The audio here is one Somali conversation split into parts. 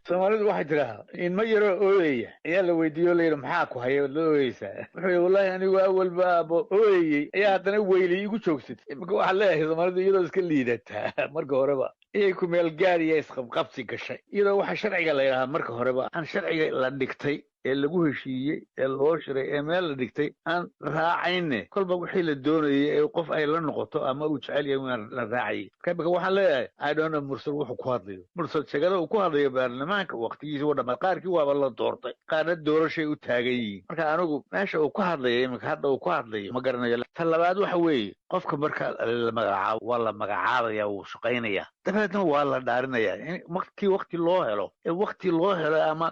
Soomaalidu waxay tidhaahaa in ma yaro ooyaya ayaa la weydiiyo layidhi maxaa ku haya la ooyeysaa wuxuu yidhi wallahi anigu awalba aabo ooyayey ayaa haddana weylay igu joogsatay imika waxaa leeyahay soomaalidu iyadoo iska liidataa marka horeba iyay ku meel gaariya isqabqabsi gashay iyadoo waxa sharciga la yidhahaa marka horeba aan sharciga la dhigtay ee lagu heshiiyey ee loo shiray ee meel la dhigtay aan raacayne kolba wixii la doonayay ee qof ay la noqoto ama uu jecel yahay waan la raacayay imika waxaan leeyahay I don't know mursal wuxuu ku hadlayo mursal shagada uu ku hadlayo baarlamaanka waqtigiisa waa dhammaad qaarkii waaba la doortay qaarna doorashay u taagan yihiin marka anigu meesha uu ku hadlayo imika hadda uu ku hadlayo ma garanayo ta labaad waxa weeye qofka marka la magacaabo waa la magacaabaya wuu shaqaynaya dabeedna waa la dhaarinayaa waqti loo helo waqti loo helo ama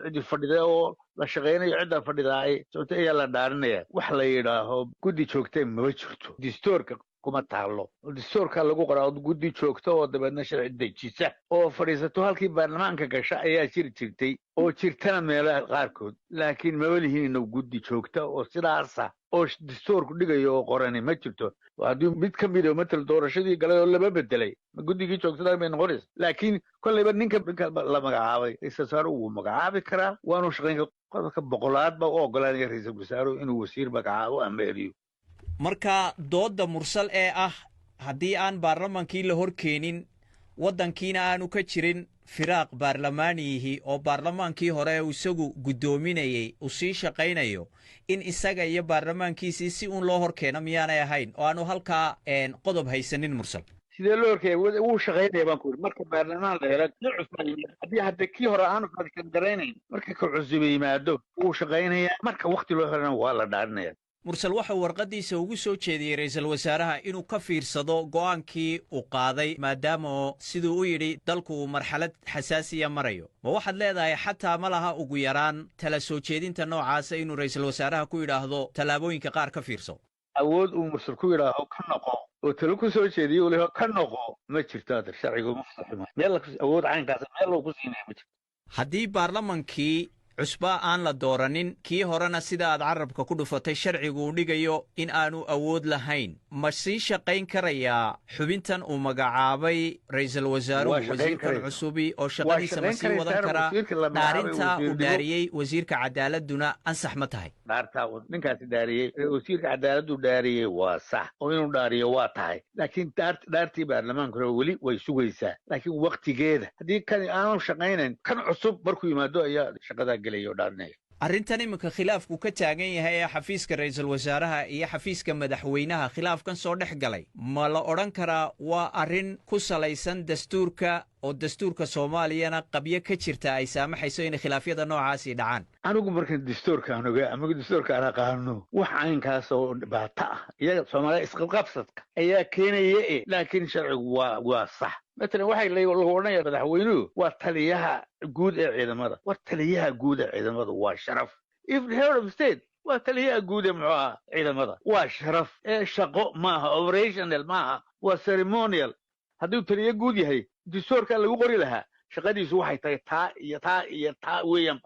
cidi fadhida oo la shaqaynayo cidda fadhidaay sababta ayaa la dhaarinaya wax la yidhaaho guddi joogtee maba jirto distoorka kuma taalo distoorka lagu qoraa guddi joogto oo dabeedna sharci dejisa oo fadhiisato halkii baarlamaanka gasha ayaa jiri jirtay oo jirtana meelaha qaarkood laakiin maba lihiin guddi joogta oo sidaasa oo distoorku dhigayo oo qorani ma jirto haddii mid ka mid oo matal doorashadii galay oo laba bedelay guddigii joogtada bay noqonaysa laakiin kollayba ninka la magacaabay ra-iisul wasaaruhu wuu magacaabi karaa waanu shaqayn qodobka boqolaad ba u ogolaanaya ra-iisul wasaaruhu inuu wasiir magacaabo ama eriyo marka doodda mursal ee ah haddii aan baarlamaankii la hor keenin waddankiina aanu ka jirin firaaq baarlamaaniyihii oo baarlamaankii hore uu isagu guddoominayey uu sii shaqaynayo in isaga iyo baarlamaankiisii si uun loo hor keeno miyaanay ahayn oo aanu halkaa qodob haysanin mursal sidee loo horkeeya wuu shaqaynaya baan ku yidhi marka baarlamaan la helo kii cusub haddii hadda kii hore aanu daraynayn marka ka cusub yimaado wuu shaqaynayaa marka waqti loo helana waa la dhaarinaya mursal waxau warqaddiisa ugu soo jeediyey ra'iisul wasaaraha inuu ka fiirsado go'aankii uu qaaday maadaama oo siduu u yidhi dalku uu marxalad xasaasiya marayo ma waxaad leedahay xataa ma laha ugu yaraan tala soo jeedinta noocaasa inuu ra'iisul wasaaraha ku yidhaahdo tallaabooyinka qaar ka fiirso awood uu mursal ku yidhaaho ka noqo oo talo ku soo jeediyo waliba ka noqo ma jirto adeer sharcigu ma fasaximo meel awood caynkaas meel loo ku siinaya ma jirto haddii baarlamankii cusba aan la dooranin kii horena sida aad carabka ku dhufatay sharcigu uu dhigayo in aanu awood lahayn ma sii shaqayn karayaa xubintan uu magacaabay ra'iisul wasaaruhu wasiirkan cusubi oo shaqadiisa ma sii wadan karaa dhaarinta uu dhaariyey wasiirka cadaaladuna ansax ma tahay dhaartaa ninkaasi dhaariyey wasiirka cadaaladdu dhaariyey waa sax oo inuu dhaariyo waa tahay laakiin dhaartii baarlamaankuna weli way sugaysaa laakiin waqtigeeda haddii kan aanu shaqaynayn kan cusub markuu yimaado ayaa shaqadaa arrintan iminka khilaafku ka taagan yahay ee xafiiska ra'iisul wasaaraha iyo xafiiska madaxweynaha khilaafkan soo dhex galay ma la odhan karaa waa arrin ku salaysan dastuurka oo dastuurka soomaaliyana qabyo ka jirta ay saamaxayso inay khilaafyada noocaasi dhacaan anigu markan dastuurkaan ogaa ama dastuurka aan aqaano wax caynkaas oo dhibaato ah iyaga soomaaliya isqabqabsadka ayaa keenaya laakiin sharcigu waa sax مثلا waxay lagu odhanaya madaxweynuhu waa taliyaha guud ee ciidamada waa taliyaha guud ee ciidamada waa sharaf if the head of state waa taliyaha guud ee muxuu ciidamada waa sharaf ee shaqo maaha operational maaha waa ceremonial hadduu taliya guud yahay distoorka lagu qori lahaa shaqadiisu waxay tahay taa iyo taa iyo taa weeyaan